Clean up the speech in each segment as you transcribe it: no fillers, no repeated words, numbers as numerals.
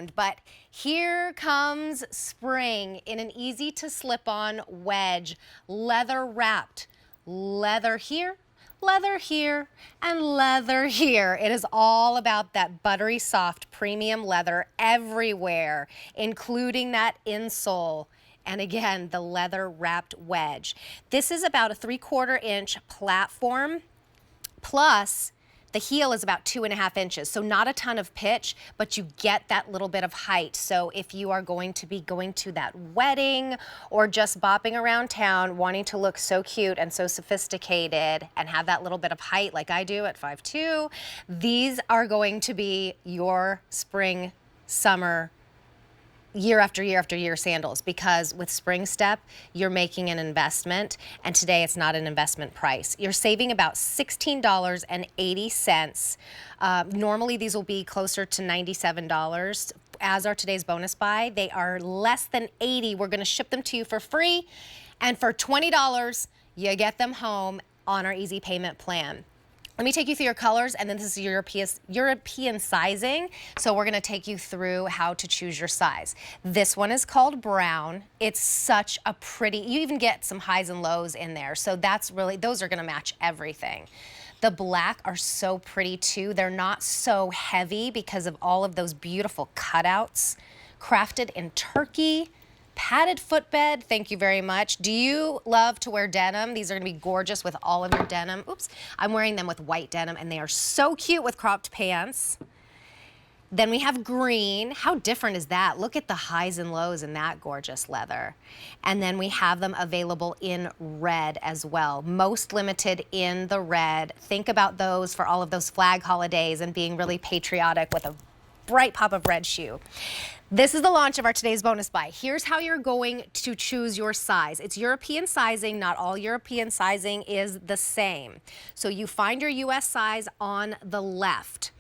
around, but here comes spring in an easy to slip on wedge, leather wrapped, leather here, and leather here. It is all about that buttery soft premium leather everywhere, including that insole. And again, the leather wrapped wedge. This is about a 3/4 inch platform, plus the heel is about 2.5 inches. So not a ton of pitch, but you get that little bit of height. So if you are going to be going to that wedding or just bopping around town, wanting to look so cute and so sophisticated and have that little bit of height like I do at 5'2", these are going to be your spring, summer, year after year after year sandals, because with Spring Step, you're making an investment, and today it's not an investment price. You're saving about $16.80. Normally these will be closer to $97. As are today's bonus buy. They are less than $80. We're gonna ship them to you for free, and for $20, you get them home on our easy payment plan. Let me take you through your colors, and then this is European sizing. So we're gonna take you through how to choose your size. This one is called brown. It's such a pretty, you even get some highs and lows in there. So that's really, those are gonna match everything. The black are so pretty too. They're not so heavy because of all of those beautiful cutouts. Crafted in Turkey. Padded footbed, thank you very much. Do you love to wear denim? These are gonna be gorgeous with all of your denim. Oops, I'm wearing them with white denim, and they are so cute with cropped pants. Then we have green. How different is that? Look at the highs and lows in that gorgeous leather. And then we have them available in red as well. Most limited in the red. Think about those for all of those flag holidays and being really patriotic with a bright pop of red shoe. This is the launch of our today's bonus buy. Here's how you're going to choose your size. It's European sizing. Not all European sizing is the same. So you find your US size on the left.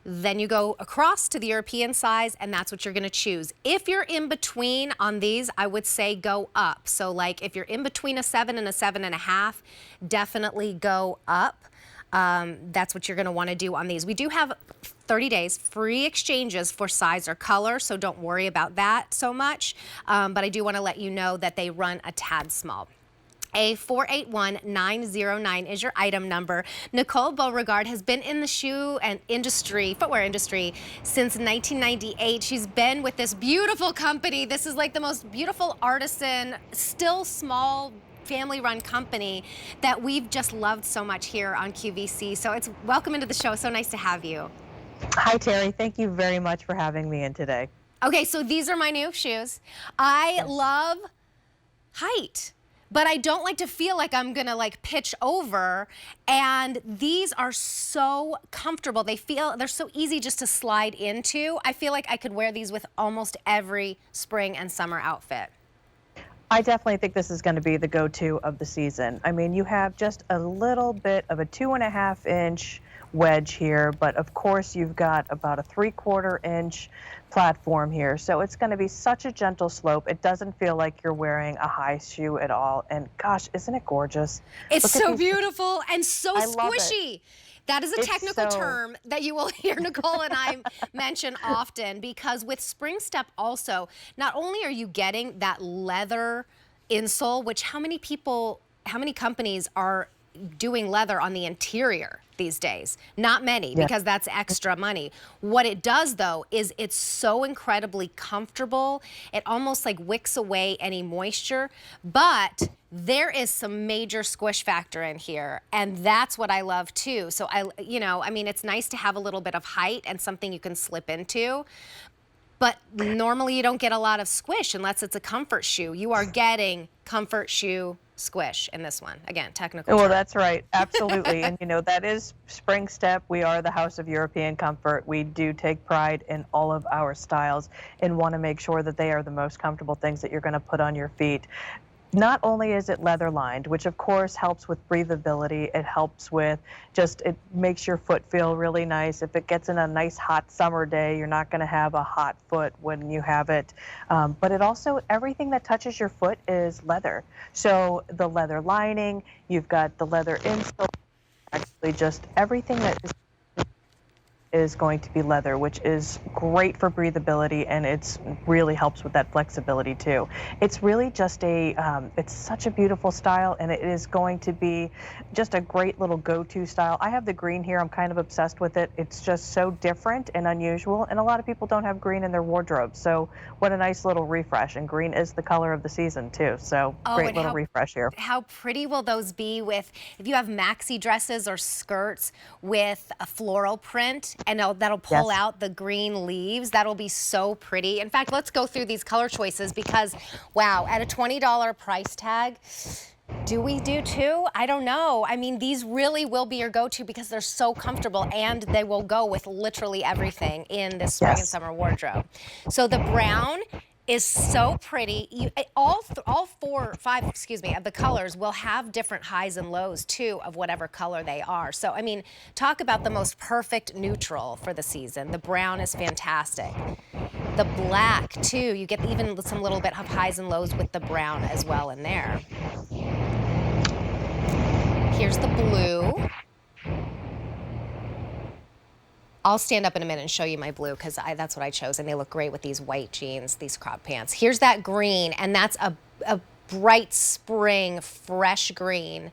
Then you go across to the European size, and that's what you're gonna choose. If you're in between on these, I would say go up. So like if you're in between a 7 and a 7.5, definitely go up. That's what you're gonna wanna do on these. We do have 30 days free exchanges for size or color, so don't worry about that so much. But I do wanna let you know that they run a tad small. A481909 is your item number. Nicole Beauregard has been in the shoe and industry, footwear industry, since 1998. She's been with this beautiful company. This is like the most beautiful artisan, still small, family-run company that we've just loved so much here on QVC. So it's welcome into the show. So nice to have you. Hi, Terry. Thank you very much for having me in today. Okay, so these are my new shoes. I love height, but I don't like to feel like I'm gonna like pitch over, and these are so comfortable. They're so easy just to slide into. I feel like I could wear these with almost every spring and summer outfit. I definitely think this is going to be the go-to of the season. I mean, you have just a little bit of a 2.5 inch wedge here, but of course you've got about a 3/4 inch platform here. So it's going to be such a gentle slope. It doesn't feel like you're wearing a high shoe at all. And gosh, isn't it gorgeous? It's so beautiful and so squishy. That is a technical term that you will hear Nicole and I mention often, because with Spring Step also, not only are you getting that leather insole, which how many companies are doing leather on the interior these days? Not many, because that's extra money. What it does though is it's so incredibly comfortable. It almost like wicks away any moisture, but there is some major squish factor in here, and that's what I love too. So I mean, it's nice to have a little bit of height and something you can slip into, but normally you don't get a lot of squish unless it's a comfort shoe. You are getting comfort shoe squish in this one. Again, technical term. Well, that's right. Absolutely. And that is Spring Step. We are the house of European comfort. We do take pride in all of our styles and want to make sure that they are the most comfortable things that you're going to put on your feet. Not only is it leather lined, which of course helps with breathability, it helps with it makes your foot feel really nice. If it gets in a nice hot summer day, you're not going to have a hot foot when you have it. But it also, everything that touches your foot is leather. So the leather lining, you've got the leather insole, actually just everything that is is going to be leather, which is great for breathability, and it's really helps with that flexibility too. It's really just it's such a beautiful style, and it is going to be just a great little go-to style. I have the green here. I'm kind of obsessed with it. It's just so different and unusual, and a lot of people don't have green in their wardrobe. So what a nice little refresh, and green is the color of the season too. So Oh, great and little refresh here. how pretty will those be with, if you have maxi dresses or skirts with a floral print, and that'll pull Yes. out the green leaves. That'll be so pretty. In fact, let's go through these color choices because, wow, at a $20 price tag, do we do two? I don't know. I mean, these really will be your go-to because they're so comfortable, and they will go with literally everything in this spring and Yes. summer wardrobe. So the brown is so pretty. All four, five, excuse me, of the colors will have different highs and lows too of whatever color they are. So, I mean, talk about the most perfect neutral for the season. The brown is fantastic. The black too, you get even some little bit of highs and lows with the brown as well in there. Here's the blue. I'll stand up in a minute and show you my blue because that's what I chose, and they look great with these white jeans, these crop pants. Here's that green, and that's a bright spring, fresh green.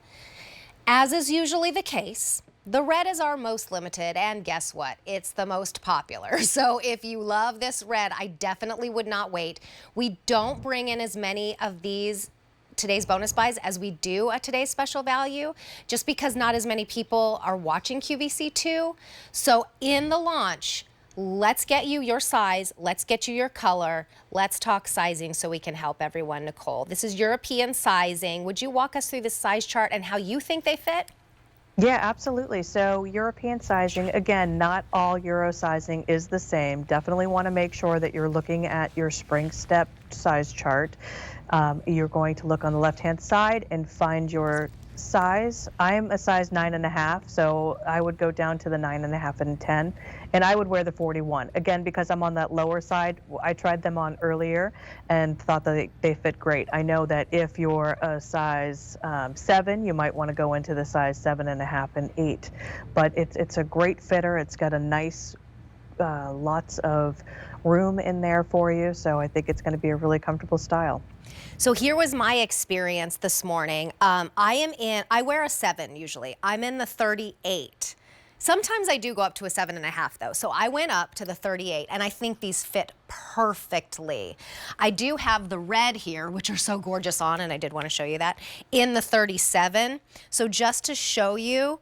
As is usually the case, the red is our most limited, and guess what? It's the most popular. So if you love this red, I definitely would not wait. We don't bring in as many of these today's bonus buys as we do at today's special value, just because not as many people are watching QVC2. So in the launch, let's get you your size, let's get you your color, let's talk sizing so we can help everyone. Nicole, this is European sizing. Would you walk us through the size chart and how you think they fit? Yeah, absolutely. So European sizing, again, not all Euro sizing is the same. Definitely want to make sure that you're looking at your spring step size chart. You're going to look on the left-hand side and find your size. I'm a size 9.5, so I would go down to the 9.5 and 10, and I would wear the 41. Again, because I'm on that lower side, I tried them on earlier and thought that they fit great. I know that if you're a size 7, you might want to go into the size 7.5 and 8, but it's a great fitter. It's got a nice lots of room in there for you, so I think it's going to be a really comfortable style. So here was my experience this morning. I wear a 7 usually. I'm in the 38. Sometimes I do go up to a 7.5 though. So I went up to the 38, and I think these fit perfectly. I do have the red here, which are so gorgeous on, and I did want to show you that, in the 37. So just to show you,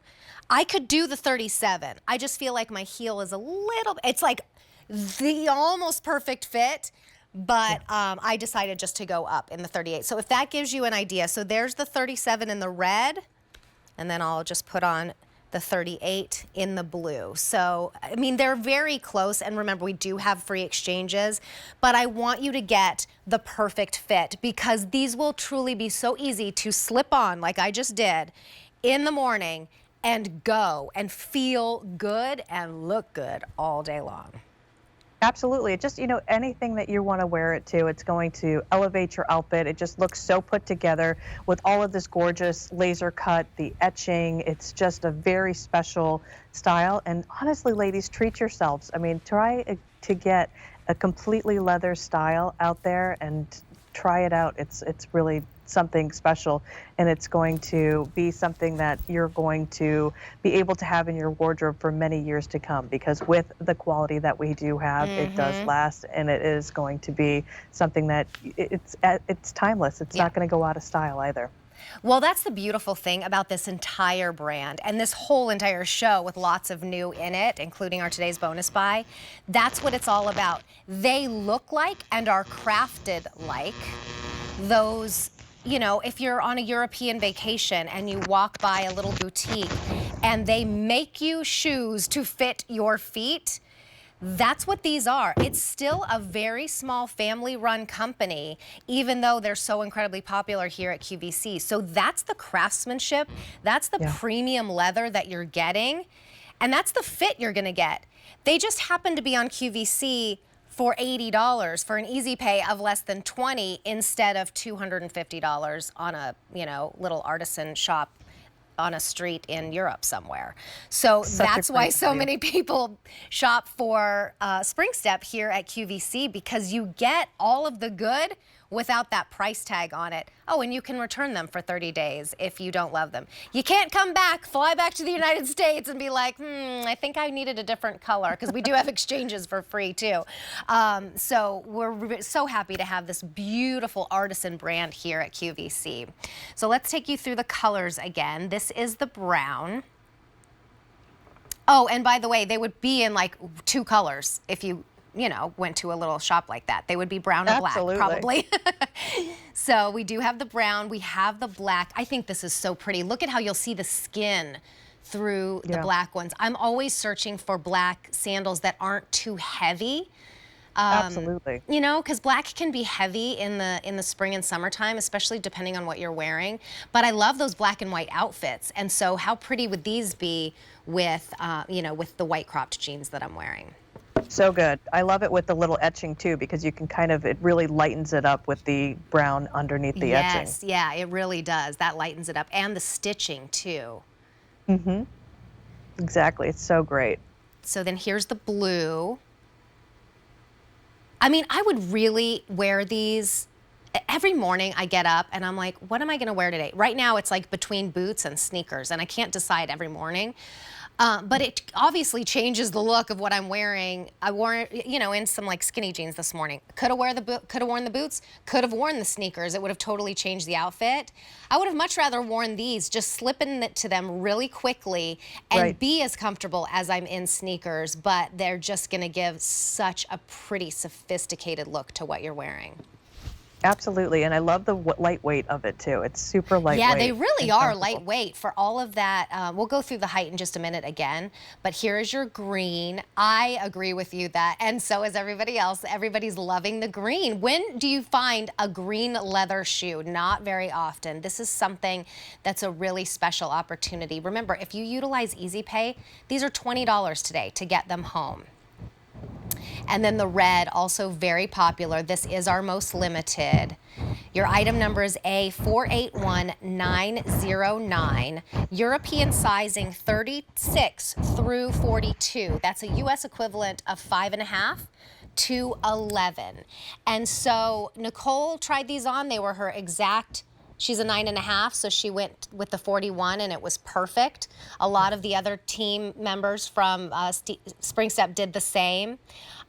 I could do the 37. I just feel like my heel is a little, it's like the almost perfect fit. But I decided just to go up in the 38. So if that gives you an idea, so there's the 37 in the red, and then I'll just put on the 38 in the blue. So, I mean, they're very close, and remember, we do have free exchanges, but I want you to get the perfect fit because these will truly be so easy to slip on like I just did in the morning and go and feel good and look good all day long. Absolutely. Just, anything that you want to wear it to, it's going to elevate your outfit. It just looks so put together with all of this gorgeous laser cut, the etching. It's just a very special style. And honestly, ladies, treat yourselves. I mean, try to get a completely leather style out there and try it out. It's really something special, and it's going to be something that you're going to be able to have in your wardrobe for many years to come, because with the quality that we do have, it does last, and it is going to be something that it's timeless. It's not going to go out of style either. Well, that's the beautiful thing about this entire brand and this whole entire show with lots of new in it, including our today's bonus buy. That's what it's all about. They look like and are crafted like those, if you're on a European vacation and you walk by a little boutique and they make you shoes to fit your feet. That's what these are. It's still a very small family-run company, even though they're so incredibly popular here at QVC. So that's the craftsmanship, that's the premium leather that you're getting, and that's the fit you're gonna get. They just happen to be on QVC for $80 for an easy pay of less than $20 instead of $250 on a little artisan shop on a street in Europe somewhere. So Such a that's why great so value. many people shop for Spring Step here at QVC, because you get all of the good without that price tag on it. Oh, and you can return them for 30 days if you don't love them. You can't come back, fly back to the United States and be like, I think I needed a different color, because we do have exchanges for free too. So we're so happy to have this beautiful artisan brand here at QVC. So let's take you through the colors again. This is the brown. Oh, and by the way, they would be in like 2 colors if you went to a little shop like that. They would be brown or black, Absolutely. probably. So we do have the brown, we have the black. I think this is so pretty. Look at how you'll see the skin through the black ones. I'm always searching for black sandals that aren't too heavy. Absolutely. You know, because black can be heavy in the spring and summertime, especially depending on what you're wearing. But I love those black and white outfits. And so how pretty would these be with, with the white cropped jeans that I'm wearing? So good. I love it with the little etching too, because you can it really lightens it up with the brown underneath the etching. Yes, yeah, it really does. That lightens it up. And the stitching too. Mm-hmm. Exactly. It's so great. So then here's the blue. I mean, I would really wear these. Every morning I get up and I'm like, what am I going to wear today? Right now it's like between boots and sneakers, and I can't decide every morning. But it obviously changes the look of what I'm wearing. I wore, in some like skinny jeans this morning. Could have worn the boots, could have worn the sneakers. It would have totally changed the outfit. I would have much rather worn these, just slip into them really quickly and be as comfortable as I'm in sneakers, but they're just gonna give such a pretty sophisticated look to what you're wearing. Absolutely, and I love the lightweight of it too. It's super lightweight. Yeah, they really are comfortable. lightweight for all of that. We'll go through the height in just a minute again, but here is your green. I agree with you that, and so is everybody else. Everybody's loving the green. When do you find a green leather shoe? Not very often. This is something that's a really special opportunity. Remember, if you utilize Easy Pay, these are $20 today to get them home. And then the red, also very popular. This is our most limited. Your item number is A481909. European sizing 36 through 42. That's a US equivalent of 5.5 to 11. And so Nicole tried these on. They were her exact. She's a 9.5, so she went with the 41 and it was perfect. A lot of the other team members from Spring Step did the same.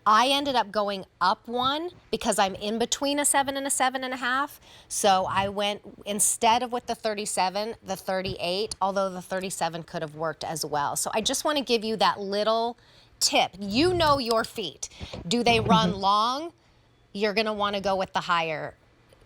I ended up going up 1 because I'm in between a 7 and a 7.5. So I went, instead of with the 37, the 38, although the 37 could have worked as well. So I just want to give you that little tip. You know your feet. Do they run long? You're going to want to go with the higher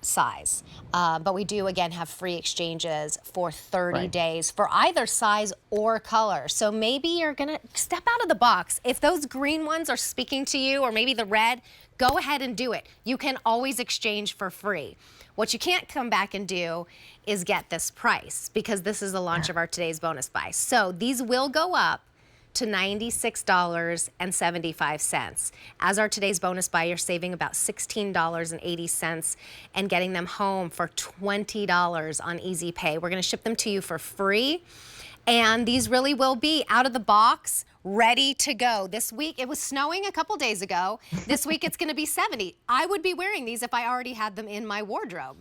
size. But we do, again, have free exchanges for 30 days for either size or color. So maybe you're going to step out of the box. If those green ones are speaking to you, or maybe the red, go ahead and do it. You can always exchange for free. What you can't come back and do is get this price, because this is the launch of our today's bonus buy. So these will go up to $96.75. As our today's bonus buy, you're saving about $16.80 and getting them home for $20 on Easy Pay. We're going to ship them to you for free. And these really will be out of the box, ready to go. This week, it was snowing a couple days ago. This week, it's going to be 70. I would be wearing these if I already had them in my wardrobe.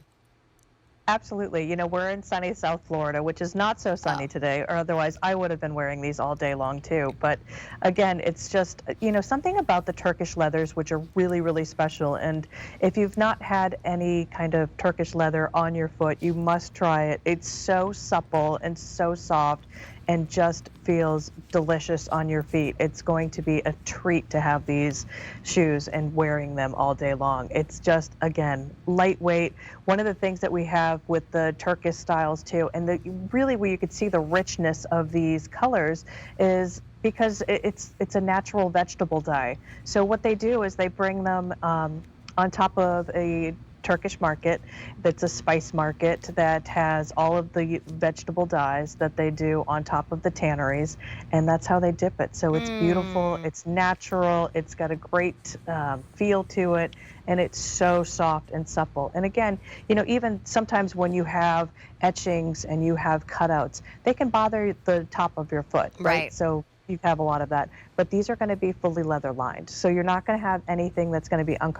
Absolutely. You know, we're in sunny South Florida, which is not so sunny today, or otherwise I would have been wearing these all day long too. But again, it's just, something about the Turkish leathers, which are really, really special. And if you've not had any kind of Turkish leather on your foot, you must try it. It's so supple and so soft and just feels delicious on your feet. It's going to be a treat to have these shoes and wearing them all day long. It's just, again, lightweight. One of the things that we have with the Turkish styles too, and really where you could see the richness of these colors, is because it's a natural vegetable dye. So what they do is they bring them on top of a Turkish market. That's a spice market that has all of the vegetable dyes that they do on top of the tanneries, and that's how they dip it. So it's beautiful, it's natural, it's got a great feel to it, and it's so soft and supple. And again, you know, even sometimes when you have etchings and you have cutouts, they can bother the top of your foot, Right. So you have a lot of that. But these are going to be fully leather lined. So you're not going to have anything that's going to be uncomfortable